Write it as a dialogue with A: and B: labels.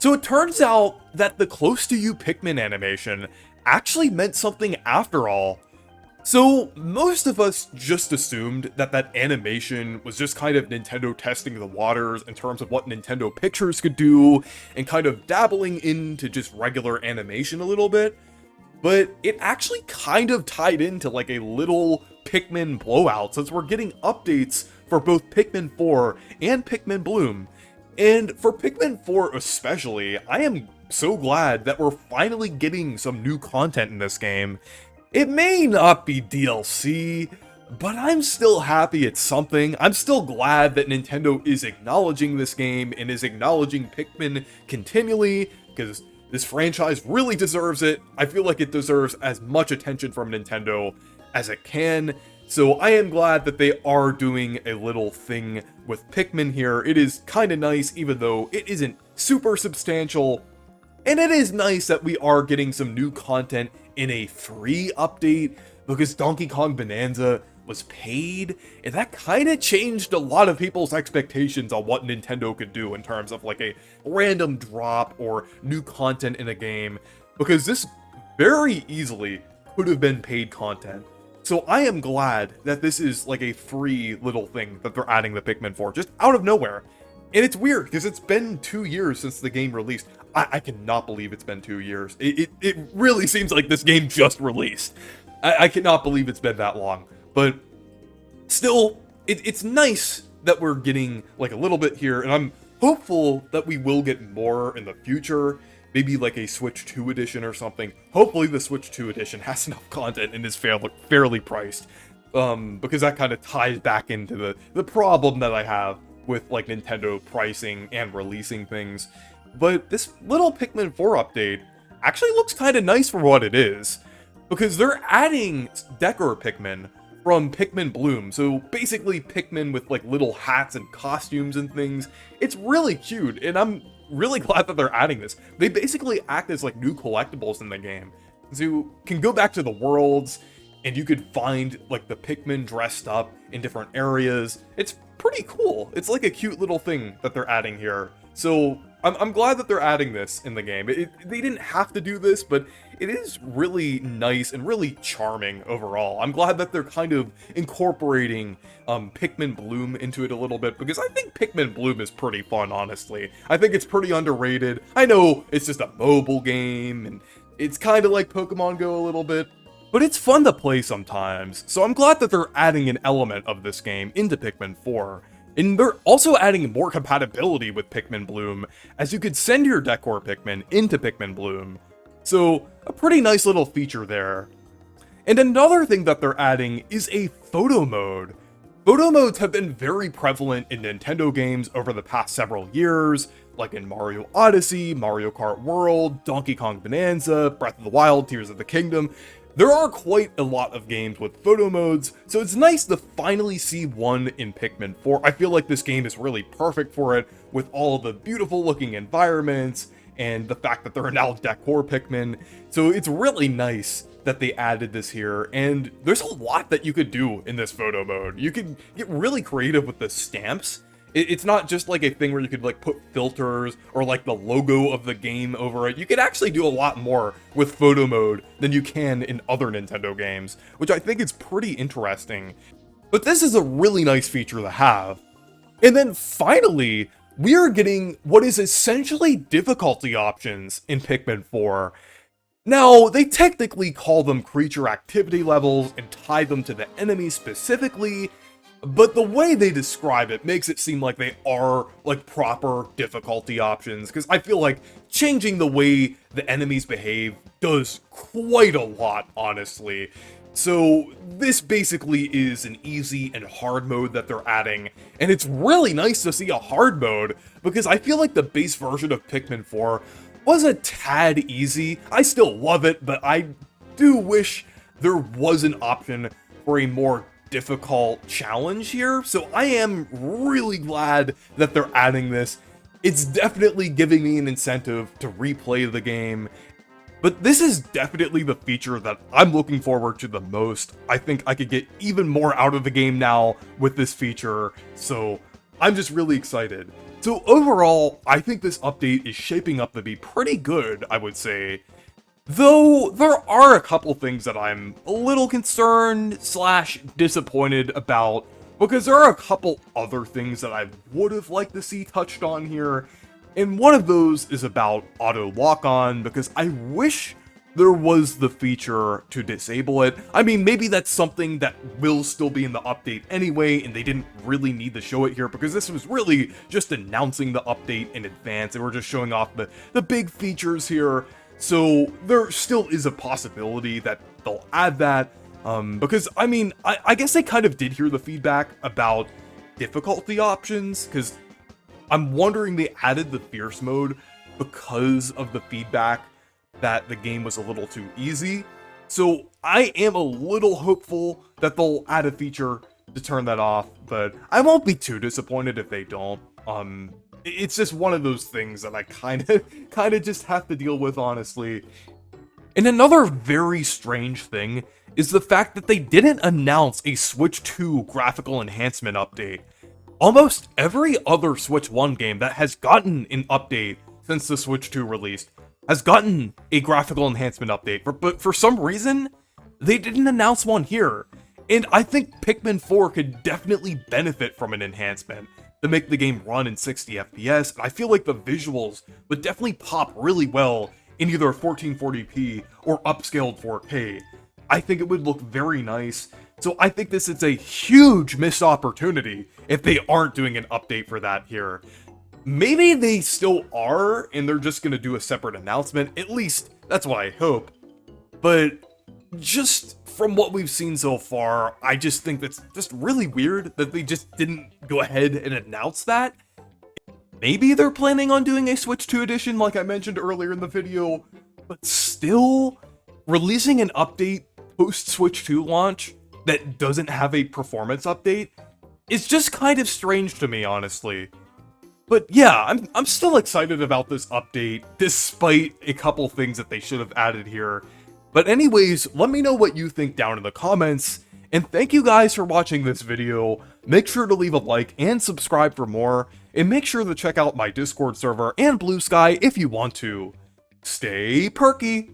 A: So it turns out that the close to you Pikmin animation actually meant something after all. So most of us just assumed that that animation was just kind of Nintendo testing the waters in terms of what Nintendo Pictures could do and kind of dabbling into just regular animation a little bit. But it actually kind of tied into like a little Pikmin blowout since we're getting updates for both Pikmin 4 and Pikmin Bloom. And for Pikmin 4 especially, I am so glad that we're finally getting some new content in this game. It may not be DLC, but I'm still happy it's something. I'm still glad that Nintendo is acknowledging this game and is acknowledging Pikmin continually, because this franchise really deserves it. I feel like it deserves as much attention from Nintendo as it can. So I am glad that they are doing a little thing with Pikmin here. It is kind of nice, even though it isn't super substantial. And it is nice that we are getting some new content in a free update, because Donkey Kong Bonanza was paid, and that kind of changed a lot of people's expectations on what Nintendo could do in terms of like a random drop or new content in a game, because this very easily could have been paid content. So I am glad that this is like a free little thing that they're adding the Pikmin for, just out of nowhere. And it's weird, because it's been 2 years since the game released. I cannot believe it's been 2 years. It really seems like this game just released. I cannot believe it's been that long. But still, it's nice that we're getting like a little bit here, and I'm hopeful that we will get more in the future. Maybe like a Switch 2 edition or something. Hopefully the Switch 2 edition has enough content and is fairly priced. Because that kind of ties back into the problem that I have with like Nintendo pricing and releasing things. But this little Pikmin 4 update actually looks kind of nice for what it is, because they're adding Decor Pikmin from Pikmin Bloom. So basically Pikmin with like little hats and costumes and things. It's really cute, and I'm really glad that they're adding this. They basically act as like new collectibles in the game. So you can go back to the worlds, and you could find like the Pikmin dressed up in different areas. It's pretty cool. It's like a cute little thing that they're adding here. So I'm glad that they're adding this in the game. They didn't have to do this, but it is really nice and really charming overall. I'm glad that they're kind of incorporating Pikmin Bloom into it a little bit, because I think Pikmin Bloom is pretty fun, honestly. I think it's pretty underrated. I know it's just a mobile game, and it's kind of like Pokemon Go a little bit, but it's fun to play sometimes. So I'm glad that they're adding an element of this game into Pikmin 4. And they're also adding more compatibility with Pikmin Bloom, as you could send your Decor Pikmin into Pikmin Bloom. So, a pretty nice little feature there. And another thing that they're adding is a photo mode. Photo modes have been very prevalent in Nintendo games over the past several years, like in Mario Odyssey, Mario Kart World, Donkey Kong Bonanza, Breath of the Wild, Tears of the Kingdom. There are quite a lot of games with photo modes, so it's nice to finally see one in Pikmin 4. I feel like this game is really perfect for it, with all the beautiful looking environments, and the fact that there are now Decor Pikmin. So it's really nice that they added this here, and there's a lot that you could do in this photo mode. You could get really creative with the stamps. It's not just like a thing where you could like put filters or like the logo of the game over it. You could actually do a lot more with photo mode than you can in other Nintendo games, which I think is pretty interesting. But this is a really nice feature to have. And then finally, we are getting what is essentially difficulty options in Pikmin 4. Now, they technically call them creature activity levels and tie them to the enemy specifically, but the way they describe it makes it seem like they are like proper difficulty options, because I feel like changing the way the enemies behave does quite a lot, honestly. So this basically is an easy and hard mode that they're adding, and it's really nice to see a hard mode, because I feel like the base version of Pikmin 4 was a tad easy. I still love it, but I do wish there was an option for a more difficult challenge here, so I am really glad that they're adding this. It's definitely giving me an incentive to replay the game, but this is definitely the feature that I'm looking forward to the most. I think I could get even more out of the game now with this feature, so I'm just really excited. So overall, I think this update is shaping up to be pretty good, I would say. Though, there are a couple things that I'm a little concerned / disappointed about, because there are a couple other things that I would have liked to see touched on here, and one of those is about auto lock-on, because I wish there was the feature to disable it. I mean, maybe that's something that will still be in the update anyway, and they didn't really need to show it here, because this was really just announcing the update in advance, and we're just showing off the big features here. So there still is a possibility that they'll add that, because, I mean, I guess they kind of did hear the feedback about difficulty options, because I'm wondering they added the fierce mode because of the feedback that the game was a little too easy. So I am a little hopeful that they'll add a feature to turn that off, but I won't be too disappointed if they don't. It's just one of those things that I kind of just have to deal with, honestly. And another very strange thing is the fact that they didn't announce a Switch 2 graphical enhancement update. Almost every other Switch 1 game that has gotten an update since the Switch 2 released has gotten a graphical enhancement update, but for some reason, they didn't announce one here. And I think Pikmin 4 could definitely benefit from an enhancement to make the game run in 60 FPS. I feel like the visuals would definitely pop really well in either 1440p or upscaled 4K. I think it would look very nice, so I think this is a huge missed opportunity if they aren't doing an update for that here. Maybe they still are, and they're just gonna do a separate announcement. At least, that's what I hope. But just from what we've seen so far, I just think that's just really weird that they just didn't go ahead and announce that. Maybe they're planning on doing a Switch 2 edition like I mentioned earlier in the video, but still, releasing an update post-Switch 2 launch that doesn't have a performance update is just kind of strange to me, honestly. But yeah, I'm still excited about this update, despite a couple things that they should have added here. But anyways, let me know what you think down in the comments, and thank you guys for watching this video. Make sure to leave a like and subscribe for more, and make sure to check out my Discord server and Blue Sky if you want to. Stay perky!